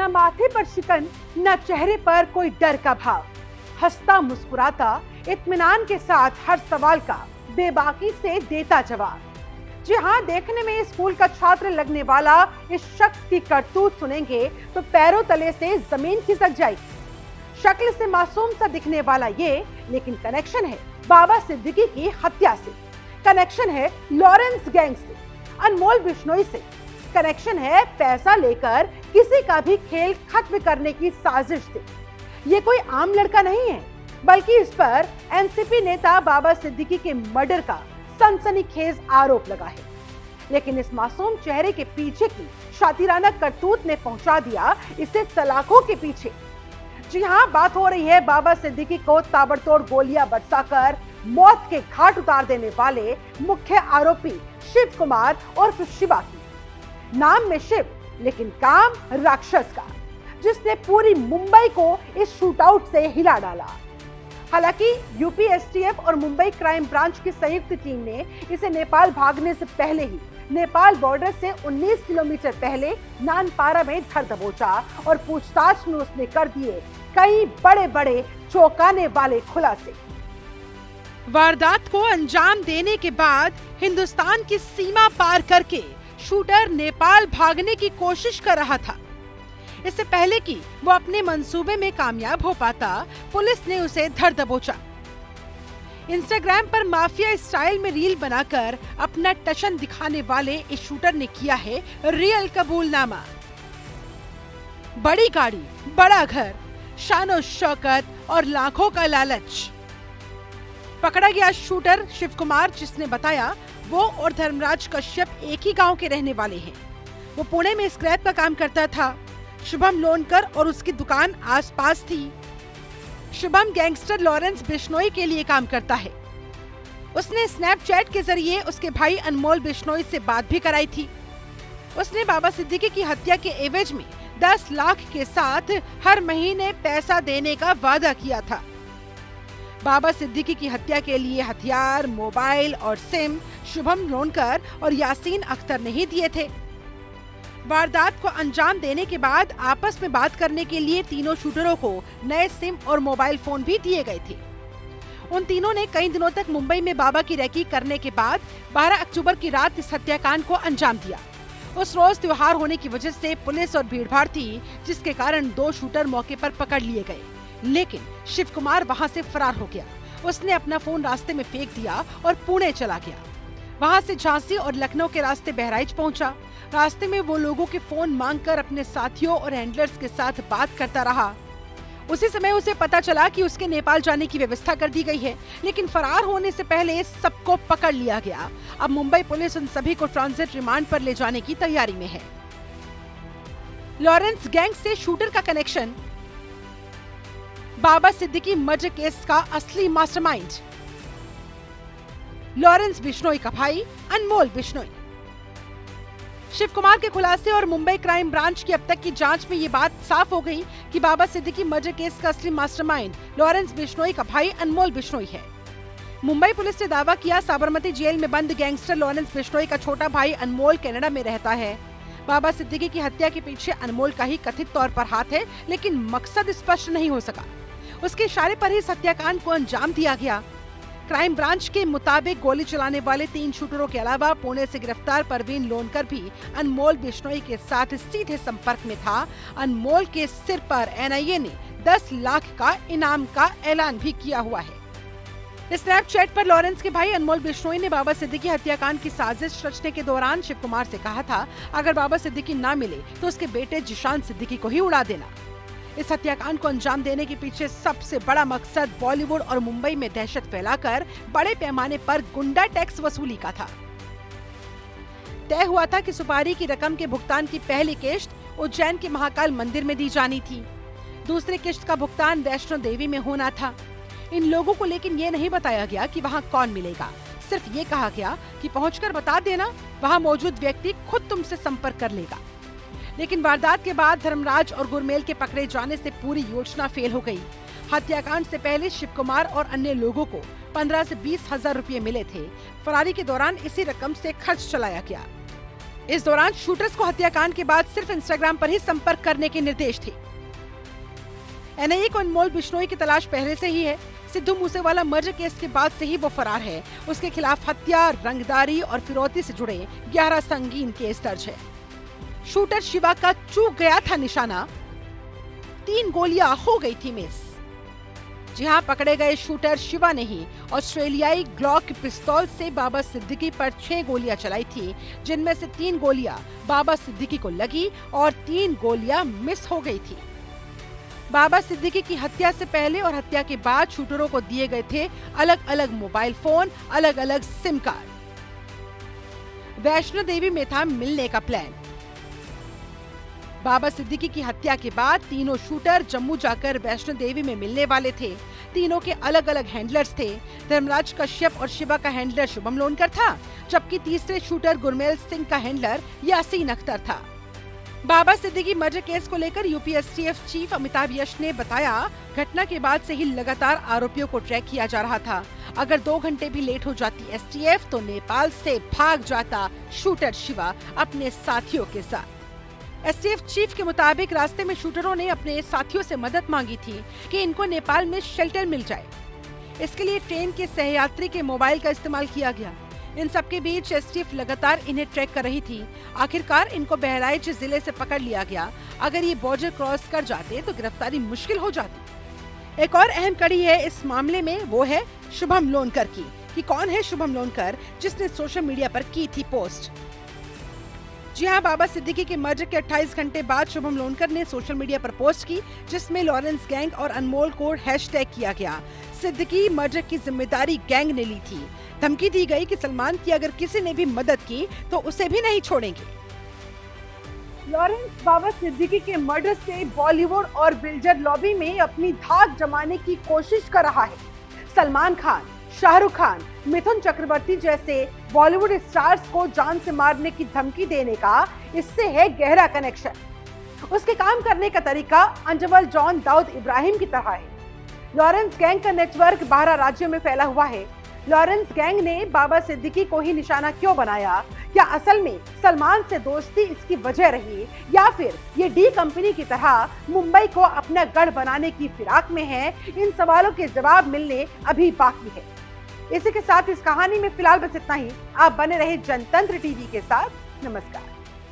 न माथे पर शिकन, न चेहरे पर कोई डर का भाव, हंसता मुस्कुराता इत्मीनान के साथ हर सवाल का बेबाकी से देता जवाब। जी हाँ, देखने में स्कूल का छात्र लगने वाला इस शख्स की करतूत सुनेंगे तो पैरों तले से जमीन खिसक जाएगी। शक्ल से मासूम सा दिखने वाला ये, लेकिन कनेक्शन है बाबा सिद्दीकी की हत्या से, कनेक्शन है लॉरेंस गैंग से, अनमोल बिश्नोई से, कनेक्शन है पैसा लेकर किसी का भी खेल खत्म करने की साजिश से। ये कोई आम लड़का नहीं है, बल्कि इस पर एनसीपी नेता बाबा सिद्दीकी के मर्डर का सनसनीखेज आरोप लगा है। लेकिन इस मासूम चेहरे के पीछे की शातिराना करतूत ने पहुंचा दिया इसे सलाखों के पीछे। जी हाँ, बात हो रही है बाबा सिद्दीकी को ताबड़तोड़ गोलियां बरसाकर मौत के घाट उतार देने वाले मुख्य आरोपी शिव कुमार उर्फ शिवा की। नाम में शिव, लेकिन काम राक्षस का, जिसने पूरी मुंबई को इस शूटआउट से हिला डाला। हालांकि यूपी एसटीएफ और मुंबई क्राइम ब्रांच की संयुक्त टीम ने इसे नेपाल भागने से पहले ही नेपाल बॉर्डर से 19 किलोमीटर पहले नानपारा में धर दबोचा और पूछताछ में उसने कर दिए कई बड़े बड़े चौंकाने वाले खुलासे। वारदात को अंजाम देने के बाद हिंदुस्तान की सीमा पार करके शूटर नेपाल भागने की कोशिश कर रहा था। इससे पहले कि वो अपने मंसूबे में कामयाब हो पाता, पुलिस ने उसे धर दबोचा। इंस्टाग्राम पर माफिया स्टाइल में रील बनाकर अपना टशन दिखाने वाले इस शूटर ने किया है रियल कबूलनामा। बड़ी गाड़ी, बड़ा घर, शानो शौकत और लाखों का लालच। पकड़ा गया शूटर शिव कुमार, जिसने बताया वो और धर्मराज कश्यप एक ही गांव के रहने वाले हैं। वो पुणे में स्क्रैप का काम करता था। शुभम लोनकर और उसकी दुकान आसपास थी। शुभम गैंगस्टर लॉरेंस बिश्नोई के लिए काम करता है। उसने स्नैपचैट के जरिए उसके भाई अनमोल बिश्नोई से बात भी कराई थी। उसने बाबा सिद्दीकी की हत्या के एवज में 10 लाख के साथ हर महीने पैसा देने का वादा किया था। बाबा सिद्दीकी की हत्या के लिए हथियार, मोबाइल और सिम शुभम लोनकर और यासीन अख्तर ने ही दिए थे। वारदात को अंजाम देने के बाद आपस में बात करने के लिए तीनों शूटरों को नए सिम और मोबाइल फोन भी दिए गए थे। उन तीनों ने कई दिनों तक मुंबई में बाबा की रेकी करने के बाद 12 अक्टूबर की रात इस हत्याकांड को अंजाम दिया। उस रोज त्योहार होने की वजह से पुलिस और भीड़भाड़ थी, जिसके कारण 2 शूटर मौके पर पकड़ लिए गए। लेकिन शिव कुमार वहां से फरार हो गया। उसने अपना फोन रास्ते में फेंक दिया और पुणे चला गया। वहां से झांसी और लखनऊ के रास्ते बहराइच पहुंचा। रास्ते में वो लोगों के फोन मांगकर अपने साथियों और हैंडलर्स के साथ बात करता रहा। उसी समय उसे पता चला कि उसके नेपाल जाने की व्यवस्था कर दी गई है, लेकिन फरार होने से पहले सबको पकड़ लिया गया। अब मुंबई पुलिस उन सभी को ट्रांजिट रिमांड पर ले जाने की तैयारी में है। लॉरेंस गैंग से शूटर का कनेक्शन, बाबा सिद्दीकी मर्डर केस का असली मास्टरमाइंड लॉरेंस बिश्नोई का भाई अनमोल बिश्नोई। शिव कुमार के खुलासे और मुंबई क्राइम ब्रांच की अब तक की जांच में ये बात साफ हो गई कि बाबा सिद्दीकी मर्डर केस का असली मास्टरमाइंड लॉरेंस बिश्नोई का भाई अनमोल बिश्नोई है। मुंबई पुलिस ने दावा किया साबरमती जेल में बंद गैंगस्टर लॉरेंस बिश्नोई का छोटा भाई अनमोल कनाडा में रहता है। बाबा सिद्दीकी की हत्या के पीछे अनमोल का ही कथित तौर पर हाथ है, लेकिन मकसद स्पष्ट नहीं हो सका। उसके इशारे पर ही इस हत्याकांड को अंजाम दिया गया। क्राइम ब्रांच के मुताबिक गोली चलाने वाले 3 शूटरों के अलावा पुणे से गिरफ्तार परवीन लोनकर भी अनमोल बिश्नोई के साथ सीधे संपर्क में था। अनमोल के सिर पर एनआईए ने 10 लाख का इनाम का ऐलान भी किया हुआ है। स्नैपचैट पर लॉरेंस के भाई अनमोल बिश्नोई ने बाबा सिद्दीकी हत्याकांड की साजिश रचने के दौरान शिव कुमार से कहा था, अगर बाबा सिद्दीकी ना मिले तो उसके बेटे जिशान सिद्दीकी को ही उड़ा देना। इस हत्याकांड को अंजाम देने के पीछे सबसे बड़ा मकसद बॉलीवुड और मुंबई में दहशत फैलाकर बड़े पैमाने पर गुंडा टैक्स वसूली का था। तय हुआ था कि सुपारी की रकम के भुगतान की पहली किश्त उज्जैन के महाकाल मंदिर में दी जानी थी। दूसरी किश्त का भुगतान वैष्णो देवी में होना था। इन लोगों को लेकिन ये नहीं बताया गया कि वहाँ कौन मिलेगा। सिर्फ ये कहा गया कि पहुंचकर बता देना, वहाँ मौजूद व्यक्ति खुद तुमसे संपर्क कर लेगा। लेकिन वारदात के बाद धर्मराज और गुरमेल के पकड़े जाने से पूरी योजना फेल हो गई। हत्याकांड से पहले शिव कुमार और अन्य लोगों को 15 से 20 हजार रुपए मिले थे। फरारी के दौरान इसी रकम से खर्च चलाया गया। इस दौरान शूटर्स को हत्याकांड के बाद सिर्फ इंस्टाग्राम पर ही संपर्क करने के निर्देश थे। एनआईए को अनमोल बिश्नोई की तलाश पहले से ही है। सिद्धू मूसेवाला मर्डर केस के बाद से ही वो फरार है। उसके खिलाफ हत्या, रंगदारी और फिरौती से जुड़े 11 संगीन केस दर्ज है। शूटर शिवा का चूक गया था निशाना, 3 गोलियां हो गई थी मिस। जी हां, पकड़े गए शूटर शिवा ने ही ऑस्ट्रेलियाई ग्लॉक पिस्तौल से बाबा सिद्दीकी पर 6 गोलियां चलाई थी, जिनमें से 3 गोलियां बाबा सिद्दीकी को लगी और 3 गोलियां मिस हो गई थी। बाबा सिद्दीकी की हत्या से पहले और हत्या के बाद शूटरों को दिए गए थे अलग अलग मोबाइल फोन, अलग अलग सिम कार्ड। वैष्णो देवी में था मिलने का प्लान। बाबा सिद्दीकी की हत्या के बाद तीनों शूटर जम्मू जाकर वैष्णो देवी में मिलने वाले थे। तीनों के अलग अलग हैंडलर्स थे। धर्मराज कश्यप और शिवा का हैंडलर शुभम लोनकर था, जबकि तीसरे शूटर गुरमेल सिंह का हैंडलर यासीन अख्तर था। बाबा सिद्दीकी मर्डर केस को लेकर यूपी एसटीएफ चीफ अमिताभ यश ने बताया, घटना के बाद से ही लगातार आरोपियों को ट्रैक किया जा रहा था। अगर 2 घंटे भी लेट हो जाती एसटीएफ तो नेपाल से भाग जाता शूटर शिवा अपने साथियों के साथ। एसटीएफ चीफ के मुताबिक रास्ते में शूटरों ने अपने साथियों से मदद मांगी थी कि इनको नेपाल में शेल्टर मिल जाए। इसके लिए ट्रेन के सहयात्री के मोबाइल का इस्तेमाल किया गया। इन सबके बीच एसटीएफ लगातार इन्हें ट्रैक कर रही थी। आखिरकार इनको बहराइच जिले से पकड़ लिया गया। अगर ये बॉर्डर क्रॉस कर जाते तो गिरफ्तारी मुश्किल हो जाती। एक और अहम कड़ी है इस मामले में, वो है शुभम लोनकर की। कि कौन है शुभम लोनकर जिसने सोशल मीडिया पर की थी पोस्ट। जी हां, बाबा सिद्दीकी के मर्डर के 28 घंटे बाद शुभम लोनकर ने सोशल मीडिया पर पोस्ट की, जिसमें लॉरेंस गैंग और अनमोल को हैशटैग किया गया। सिद्दीकी मर्डर की जिम्मेदारी गैंग ने ली थी। धमकी दी गई कि सलमान की अगर किसी ने भी मदद की तो उसे भी नहीं छोड़ेंगे। लॉरेंस बाबा सिद्दीकी के मर्डर से बॉलीवुड और बिल्डर लॉबी में अपनी धाक जमाने की कोशिश कर रहा है। सलमान खान, शाहरुख खान, मिथुन चक्रवर्ती जैसे बॉलीवुड स्टार्स को जान से मारने की धमकी देने का इससे है गहरा कनेक्शन। उसके काम करने का तरीका अंजवल जॉन दाऊद इब्राहिम की तरह है। लॉरेंस गैंग का नेटवर्क 12 राज्यों में फैला हुआ है। लॉरेंस गैंग ने बाबा सिद्दीकी को ही निशाना क्यों बनाया? क्या असल में सलमान से दोस्ती इसकी वजह रही, या फिर ये डी कंपनी की तरह मुंबई को अपना गढ़ बनाने की फिराक में है? इन सवालों के जवाब मिलने अभी बाकी है। इसी के साथ इस कहानी में फिलहाल बस इतना ही। आप बने रहे जनतंत्र टीवी के साथ। नमस्कार।